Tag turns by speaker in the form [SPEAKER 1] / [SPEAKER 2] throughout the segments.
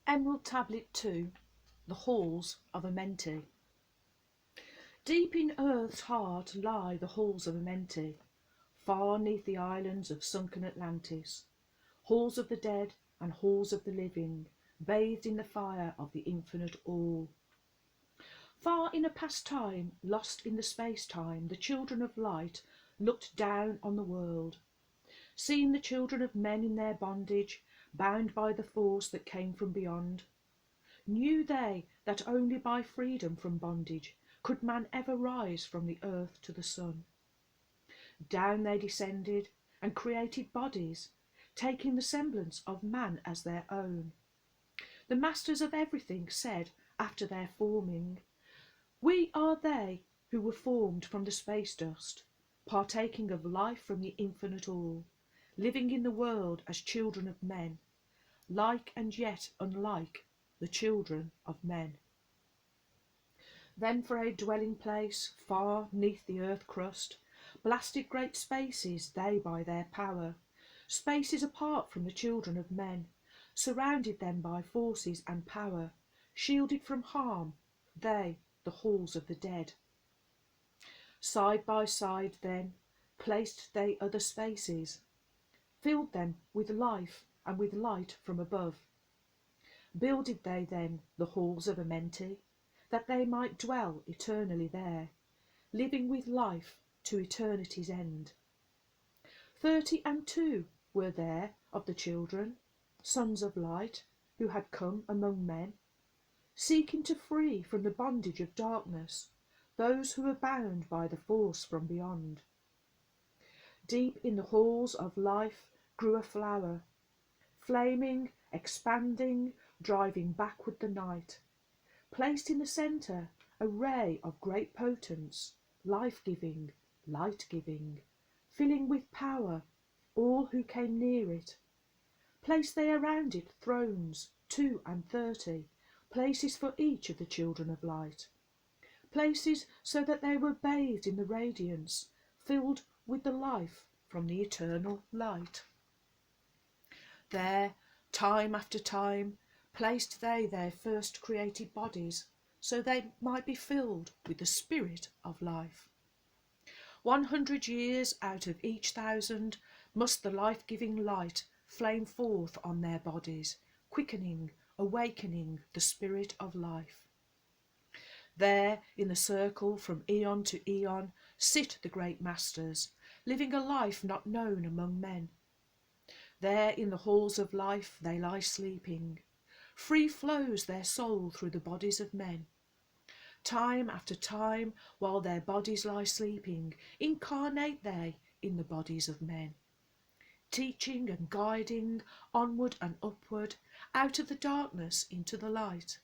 [SPEAKER 1] Emerald Tablet 2, The Halls of Amenti. Deep in earth's heart lie the halls of Amenti, far 'neath the islands of sunken Atlantis, halls of the dead and halls of the living, bathed in the fire of the infinite all. Far in a past time, lost in the space-time, the children of light looked down on the world, seeing the children of men in their bondage, bound by the force that came from beyond. Knew they that only by freedom from bondage could man ever rise from the earth to the sun. Down they descended and created bodies, taking the semblance of man as their own. The masters of everything said after their forming, "We are they who were formed from the space dust, partaking of life from the infinite all, living in the world as children of men, like and yet unlike the children of men." Then for a dwelling place far 'neath the earth crust, blasted great spaces they by their power, spaces apart from the children of men, surrounded them by forces and power, shielded from harm, they, the halls of the dead. Side by side then placed they other spaces, filled them with life and with light from above. Builded they then the halls of Amenti, that they might dwell eternally there, living with life to eternity's end. 32 were there of the children, sons of light, who had come among men, seeking to free from the bondage of darkness those who were bound by the force from beyond. Deep in the halls of life grew a flower, flaming, expanding, driving backward the night, placed in the centre a ray of great potence, life-giving, light-giving, filling with power all who came near it. Placed they around it thrones, 32, places for each of the children of light, places so that they were bathed in the radiance, filled with the life from the eternal light. There, time after time, placed they their first created bodies, so they might be filled with the spirit of life. 100 years out of each 1,000 must the life-giving light flame forth on their bodies, quickening, awakening the spirit of life. There, in the circle from eon to eon, sit the great masters, living a life not known among men. There in the halls of life they lie sleeping. Free flows their soul through the bodies of men. Time after time, while their bodies lie sleeping, incarnate they in the bodies of men, teaching and guiding onward and upward, out of the darkness into the light.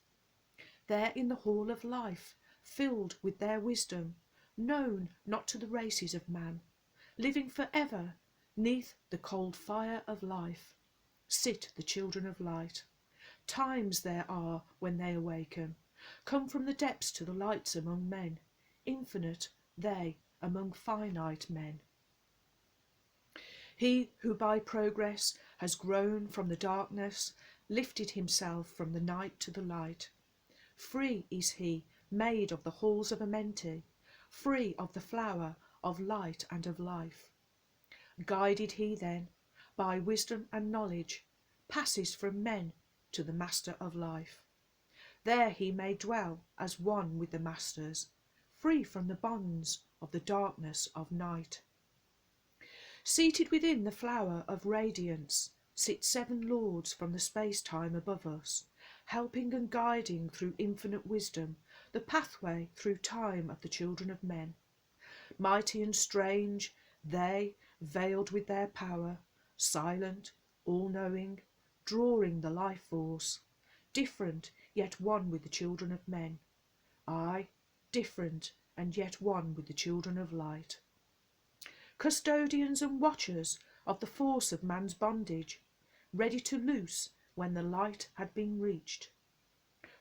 [SPEAKER 1] There in the hall of life, filled with their wisdom, known not to the races of man, living for ever 'neath the cold fire of life, sit the children of light. Times there are when they awaken, come from the depths to the lights among men, infinite they among finite men. He who by progress has grown from the darkness, lifted himself from the night to the light. Free is he, made of the halls of Amenti, free of the flower of light and of life. Guided he then, by wisdom and knowledge, passes from men to the master of life. There he may dwell as one with the masters, free from the bonds of the darkness of night. Seated within the flower of radiance sit 7 lords from the space-time above us, helping and guiding through infinite wisdom the pathway through time of the children of men. Mighty and strange, they, veiled with their power, silent, all-knowing, drawing the life force, different yet one with the children of men, aye, different and yet one with the children of light. Custodians and watchers of the force of man's bondage, ready to loose when the light had been reached.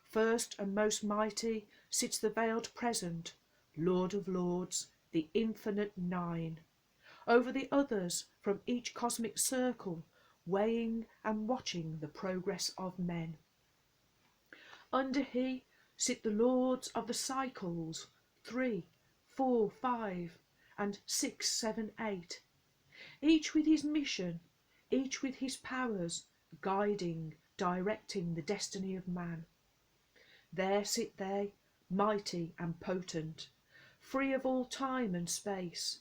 [SPEAKER 1] First and most mighty sits the veiled present, Lord of Lords, the infinite 9, over the others from each cosmic circle, weighing and watching the progress of men. Under he sit the lords of the cycles, 3, 4, 5, and 6, 7, 8, each with his mission, each with his powers, guiding, directing the destiny of man. There sit they, mighty and potent, free of all time and space.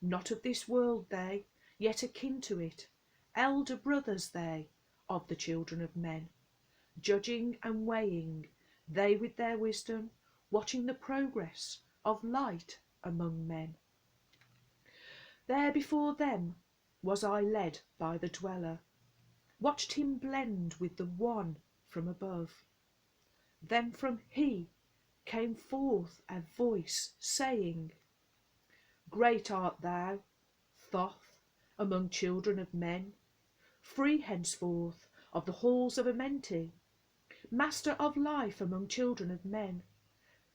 [SPEAKER 1] Not of this world they, yet akin to it, elder brothers they, of the children of men, judging and weighing, they with their wisdom, watching the progress of light among men. There before them was I led by the dweller, watched him blend with the one from above. Then from he came forth a voice saying, Great art thou, Thoth, among children of men, free henceforth of the halls of Amenti, master of life among children of men.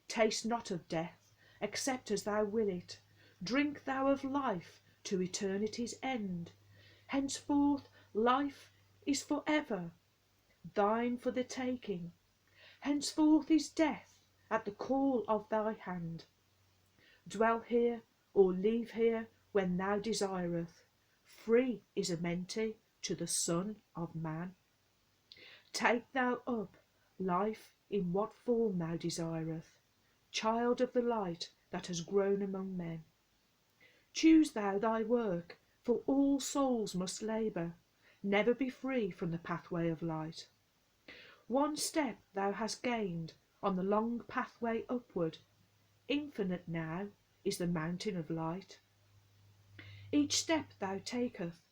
[SPEAKER 1] Taste not of death, except as thou will it. Drink thou of life to eternity's end. Henceforth life is for ever, thine for the taking. Henceforth is death at the call of thy hand. Dwell here or leave here when thou desireth. Free is Amenti to the Son of Man. Take thou up life in what form thou desireth, child of the light that has grown among men. Choose thou thy work, for all souls must labour, never be free from the pathway of light. One step thou hast gained on the long pathway upward. Infinite now is the mountain of light. Each step thou taketh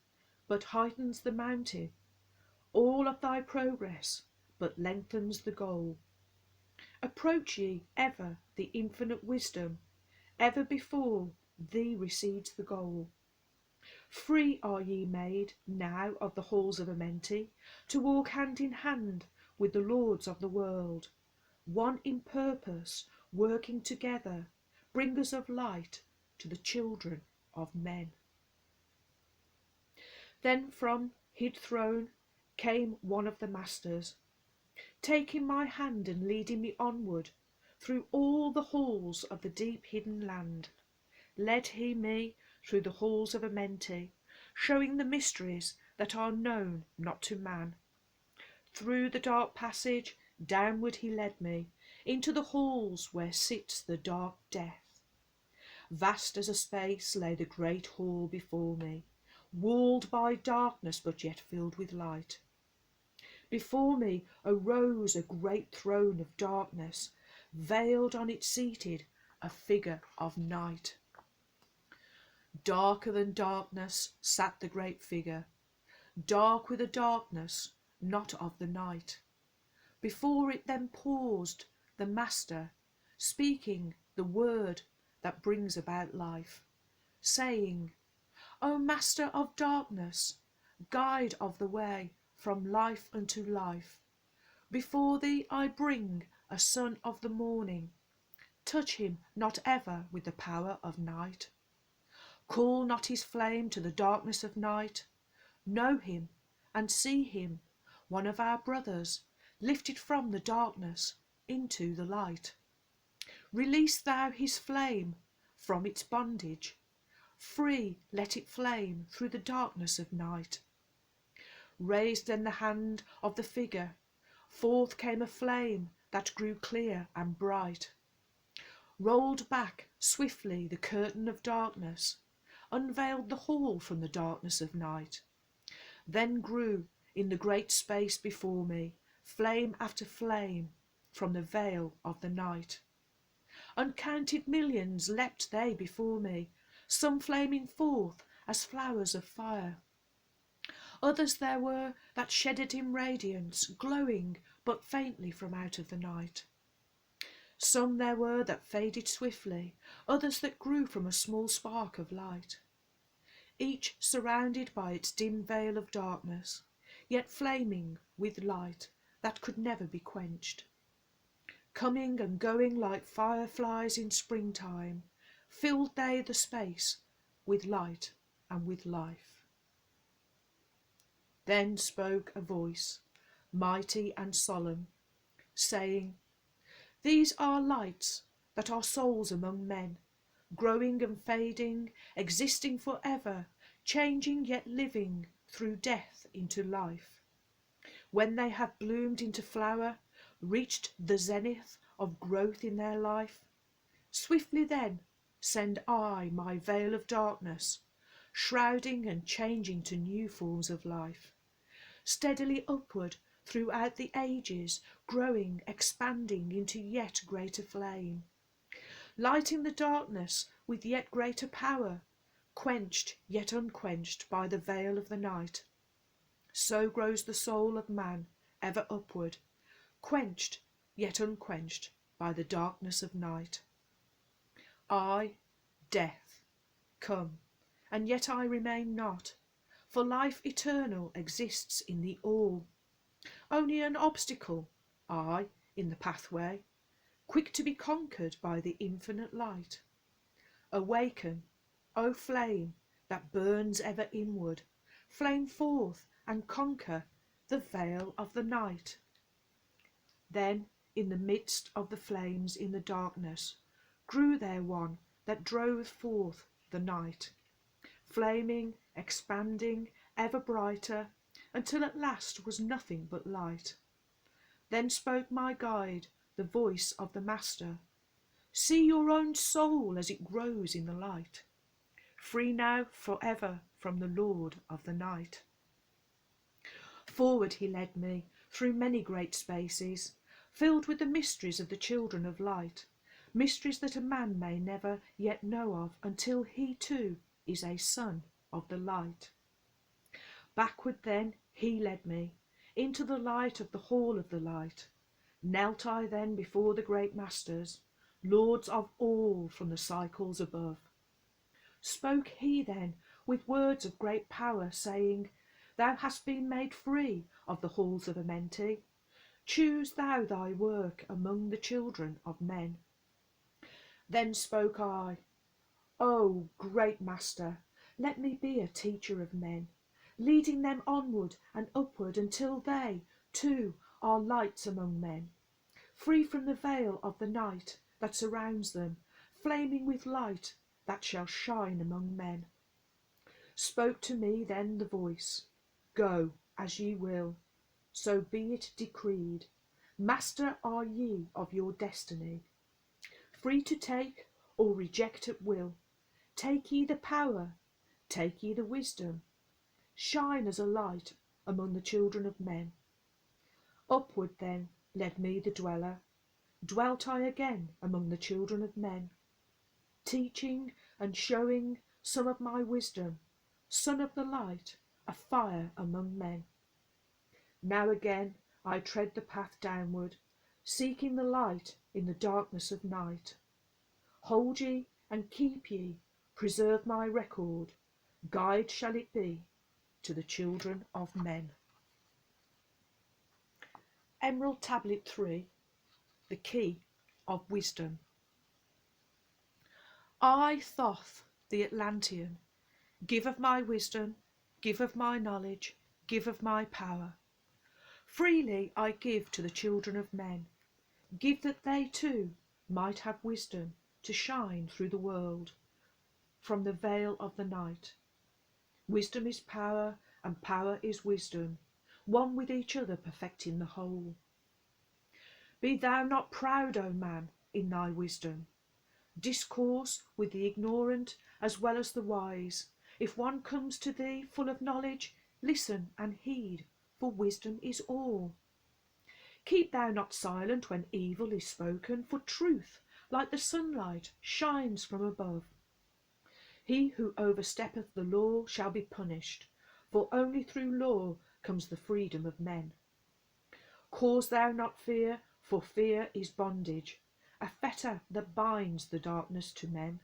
[SPEAKER 1] but heightens the mountain. All of thy progress but lengthens the goal. Approach ye ever the infinite wisdom, ever before thee recedes the goal. Free are ye made now of the halls of Amenti, to walk hand in hand with the lords of the world, one in purpose, working together, bringers of light to the children of men. Then from hid throne came one of the masters, taking my hand and leading me onward through all the halls of the deep hidden land. Led he me through the halls of Amenti, showing the mysteries that are known not to man. Through the dark passage downward he led me, into the halls where sits the dark death. Vast as a space lay the great hall before me, walled by darkness but yet filled with light. Before me arose a great throne of darkness, veiled on it seated a figure of night. Darker than darkness sat the great figure, dark with a darkness not of the night. Before it then paused the Master, speaking the word that brings about life, saying, O Master of darkness, guide of the way from life unto life, before thee I bring a son of the morning. Touch him not ever with the power of night. Call not his flame to the darkness of night. Know him and see him, one of our brothers, lifted from the darkness into the light. Release thou his flame from its bondage. Free let it flame through the darkness of night. Raised then the hand of the figure, forth came a flame that grew clear and bright, rolled back swiftly the curtain of darkness, unveiled the hall from the darkness of night. Then grew in the great space before me flame after flame from the veil of the night. Uncounted millions leapt they before me, some flaming forth as flowers of fire. Others there were that shedded in radiance, glowing but faintly from out of the night. Some there were that faded swiftly, others that grew from a small spark of light, each surrounded by its dim veil of darkness, yet flaming with light that could never be quenched. Coming and going like fireflies in springtime, filled they the space with light and with life. Then spoke a voice, mighty and solemn, saying, "These are lights that are souls among men, growing and fading, existing forever, changing yet living through death into life. When they have bloomed into flower, reached the zenith of growth in their life, swiftly then send I my veil of darkness, shrouding and changing to new forms of life, steadily upward throughout the ages, growing, expanding into yet greater flame, lighting the darkness with yet greater power, quenched yet unquenched by the veil of the night. So grows the soul of man ever upward, quenched yet unquenched by the darkness of night. I, death, come, and yet I remain not, for life eternal exists in the all. Only an obstacle, I, in the pathway, quick to be conquered by the infinite light. Awaken, O flame that burns ever inward, flame forth and conquer the veil of the night. Then, in the midst of the flames in the darkness, grew there one that drove forth the night, flaming, expanding, ever brighter, until at last was nothing but light. Then spoke my guide, the voice of the Master, "See your own soul as it grows in the light, free now forever from the Lord of the night." Forward he led me through many great spaces, filled with the mysteries of the children of light, mysteries that a man may never yet know of until he too is a son of the light. Backward then he led me into the light of the hall of the light. Knelt I then before the great masters, lords of all from the cycles above. Spoke he then with words of great power, saying, "Thou hast been made free of the halls of Amenti. Choose thou thy work among the children of men." Then spoke I, "O great Master, let me be a teacher of men, leading them onward and upward until they, too, are lights among men, free from the veil of the night that surrounds them, flaming with light that shall shine among men." Spoke to me then the voice, "Go as ye will, so be it decreed. Master are ye of your destiny, free to take or reject at will. Take ye the power, take ye the wisdom, shine as a light among the children of men." Upward then led me the dweller, dwelt I again among the children of men, teaching and showing some of my wisdom, son of the light, a fire among men. Now again I tread the path downward, seeking the light in the darkness of night. Hold ye and keep ye, preserve my record, guide shall it be to the children of men. Emerald Tablet 3, the Key of Wisdom. I, Thoth the Atlantean, give of my wisdom, give of my knowledge, give of my power. Freely I give to the children of men, give that they too might have wisdom to shine through the world from the veil of the night. Wisdom is power, and power is wisdom, one with each other perfecting the whole. Be thou not proud, O man, in thy wisdom. Discourse with the ignorant as well as the wise. If one comes to thee full of knowledge, listen and heed, for wisdom is all. Keep thou not silent when evil is spoken, for truth, like the sunlight, shines from above. He who oversteppeth the law shall be punished, for only through law comes the freedom of men. Cause thou not fear, for fear is bondage, a fetter that binds the darkness to men.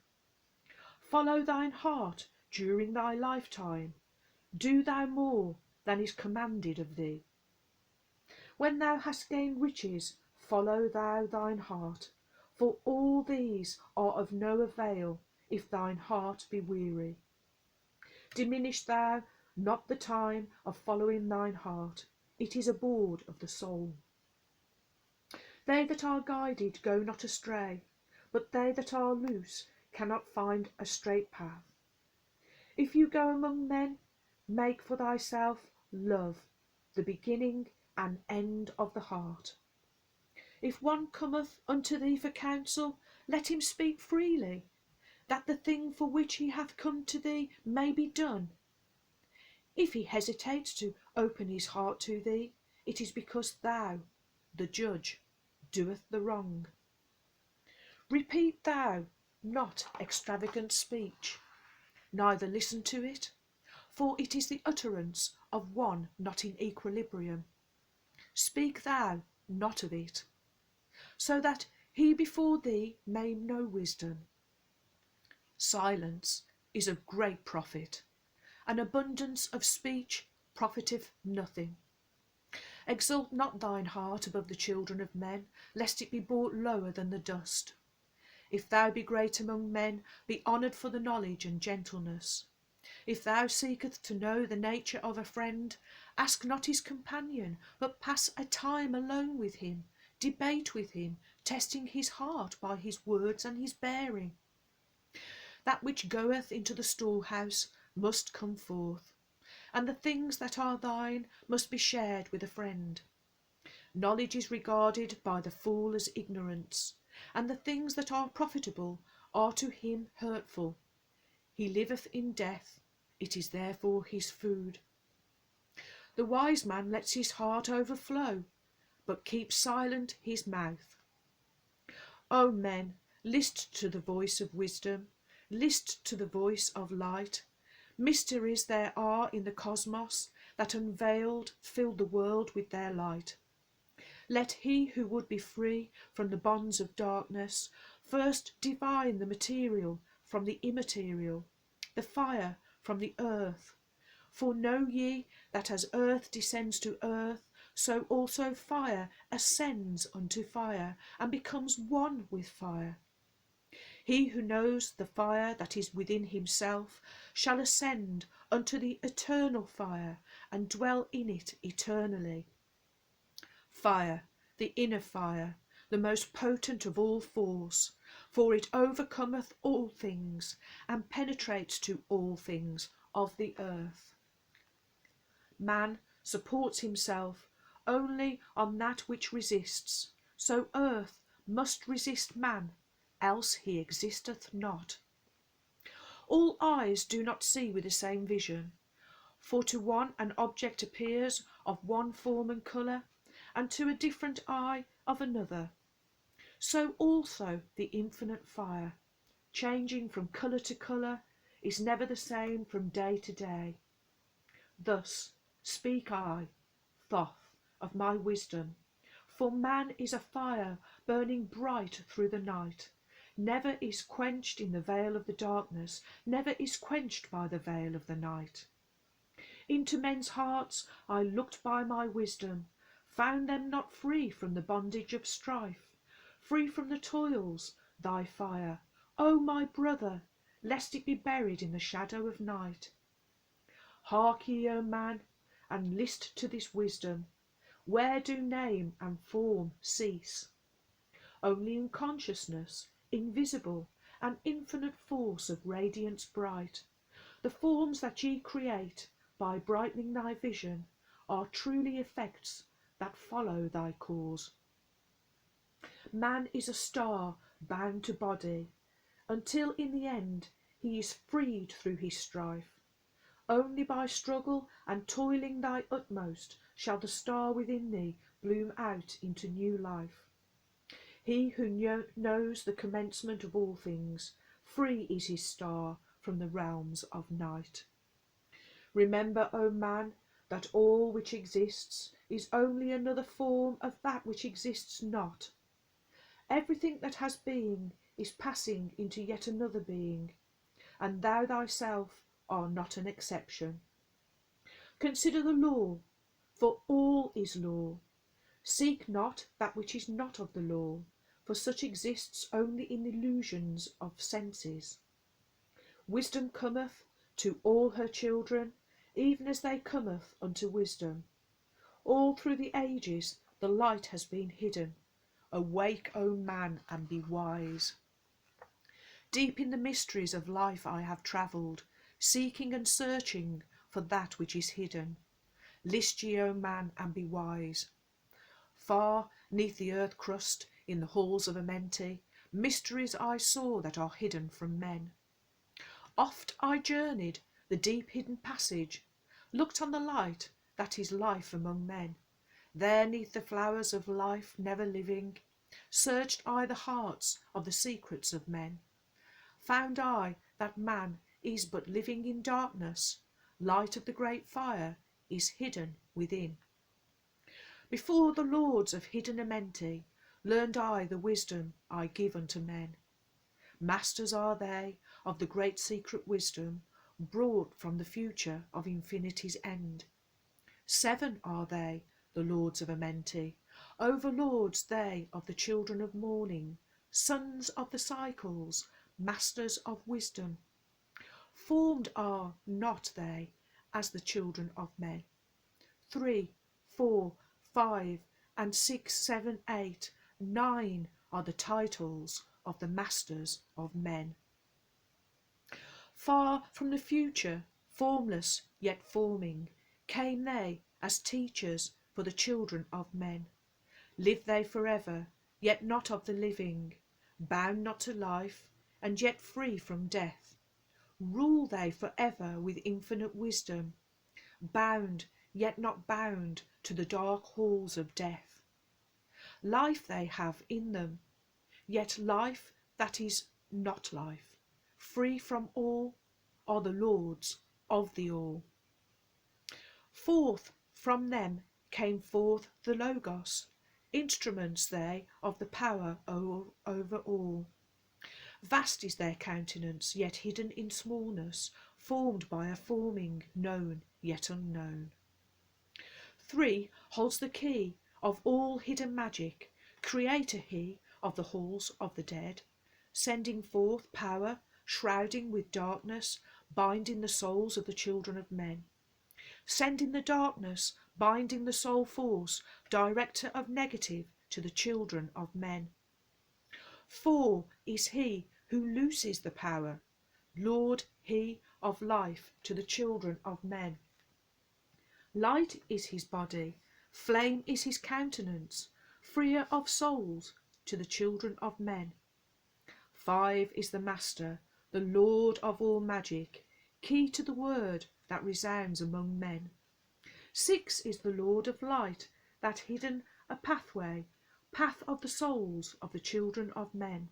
[SPEAKER 1] Follow thine heart during thy lifetime. Do thou more than is commanded of thee. When thou hast gained riches, follow thou thine heart, for all these are of no avail if thine heart be weary. Diminish thou not the time of following thine heart, it is a bawd of the soul. They that are guided go not astray, but they that are loose cannot find a straight path. If you go among men, make for thyself love, the beginning and end of the heart. If one cometh unto thee for counsel, let him speak freely, that the thing for which he hath come to thee may be done. If he hesitates to open his heart to thee, it is because thou, the judge, doeth the wrong. Repeat thou not extravagant speech, neither listen to it, for it is the utterance of one not in equilibrium. Speak thou not of it, so that he before thee may know wisdom. Silence is of great profit. An abundance of speech profiteth nothing. Exalt not thine heart above the children of men, lest it be brought lower than the dust. If thou be great among men, be honoured for the knowledge and gentleness. If thou seekest to know the nature of a friend, ask not his companion, but pass a time alone with him, debate with him, testing his heart by his words and his bearing. That which goeth into the storehouse must come forth, and the things that are thine must be shared with a friend. Knowledge is regarded by the fool as ignorance, and the things that are profitable are to him hurtful. He liveth in death, it is therefore his food. The wise man lets his heart overflow, but keeps silent his mouth. O men, list to the voice of wisdom, list to the voice of light. Mysteries there are in the cosmos that unveiled fill the world with their light. Let he who would be free from the bonds of darkness first divine the material from the immaterial, the fire from the earth. For know ye that as earth descends to earth, so also fire ascends unto fire, and becomes one with fire. He who knows the fire that is within himself shall ascend unto the eternal fire, and dwell in it eternally. Fire, the inner fire, the most potent of all force, for it overcometh all things, and penetrates to all things of the earth. Man supports himself only on that which resists, so earth must resist man, else he existeth not. All eyes do not see with the same vision, for to one an object appears of one form and colour, and to a different eye of another. So also the infinite fire, changing from colour to colour, is never the same from day to day. Thus speak I, Thoth, of my wisdom, for man is a fire burning bright through the night, never is quenched in the veil of the darkness, never is quenched by the veil of the night. Into men's hearts I looked by my wisdom, found them not free from the bondage of strife, free from the toils, thy fire, O my brother, lest it be buried in the shadow of night. Hark ye, O man, and list to this wisdom, where do name and form cease? Only in consciousness, invisible, and infinite force of radiance bright, the forms that ye create, by brightening thy vision, are truly effects that follow thy cause. Man is a star bound to body, until in the end he is freed through his strife. Only by struggle and toiling thy utmost shall the star within thee bloom out into new life. He who knows the commencement of all things, free is his star from the realms of night. Remember, O man, that all which exists is only another form of that which exists not. Everything that has being is passing into yet another being, and thou thyself are not an exception. Consider the law, for all is law. Seek not that which is not of the law, for such exists only in illusions of senses. Wisdom cometh to all her children, even as they cometh unto wisdom. All through the ages the light has been hidden. Awake, O man, and be wise. Deep in the mysteries of life I have travelled, seeking and searching for that which is hidden. List ye, O man, and be wise. Far 'neath the earth crust, in the halls of Amenti, mysteries I saw that are hidden from men. Oft I journeyed the deep hidden passage, looked on the light that is life among men. There 'neath the flowers of life never living, searched I the hearts of the secrets of men. Found I that man is but living in darkness, light of the great fire is hidden within. Before the lords of hidden Amenti learned I the wisdom I give unto men. Masters are they of the great secret wisdom, brought from the future of infinity's end. 7 are they, the lords of Amenti, overlords they of the children of morning, sons of the cycles, masters of wisdom. Formed are not they as the children of men. 3, 4, 5, and 6, 7, 8, 9 are the titles of the masters of men. Far from the future, formless yet forming, came they as teachers for the children of men. Live they forever, yet not of the living, bound not to life, and yet free from death. Rule they forever with infinite wisdom, bound yet not bound to the dark halls of death. Life they have in them, yet life that is not life. Free from all are the lords of the all. Forth from them came forth the Logos, instruments they of the power over all. Vast is their countenance, yet hidden in smallness, formed by a forming, known yet unknown. 3 holds the key of all hidden magic, creator he of the halls of the dead, sending forth power, shrouding with darkness, binding the souls of the children of men. Sending the darkness, binding the soul force, director of negative to the children of men. 4 is he who looses the power, Lord he of life to the children of men. Light is his body, flame is his countenance, freer of souls to the children of men. 5 is the master, the lord of all magic, key to the word that resounds among men. 6 is the lord of light, that hidden a pathway, path of the souls of the children of men.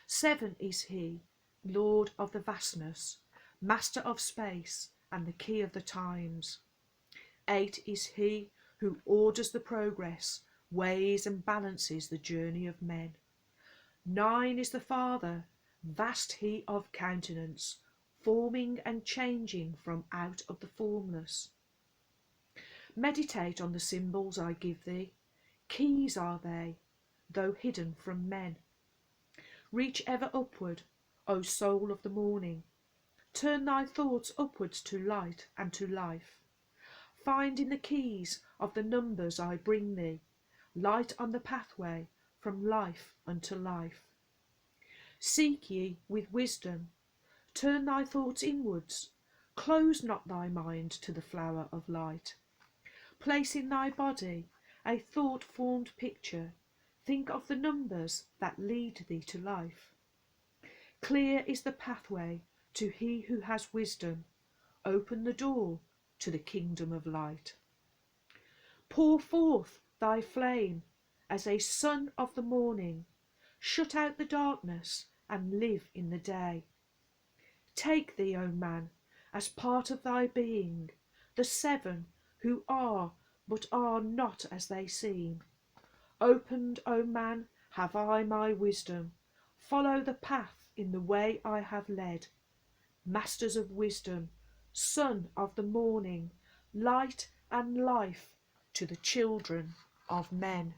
[SPEAKER 1] 7 is he, lord of the vastness, master of space and the key of the times. 8 is he who orders the progress, weighs and balances the journey of men. 9 is the Father, vast he of countenance, forming and changing from out of the formless. Meditate on the symbols I give thee, keys are they, though hidden from men. Reach ever upward, O soul of the morning, turn thy thoughts upwards to light and to life. Find in the keys of the numbers I bring thee, light on the pathway from life unto life. Seek ye with wisdom, turn thy thoughts inwards, close not thy mind to the flower of light. Place in thy body a thought-formed picture, think of the numbers that lead thee to life. Clear is the pathway to he who has wisdom, open the door to the kingdom of light. Pour forth thy flame as a sun of the morning, shut out the darkness and live in the day. Take thee, O man, as part of thy being, the 7 who are but are not as they seem. Opened, O man, have I my wisdom, follow the path in the way I have led. Masters of wisdom, son of the morning, light and life to the children of men.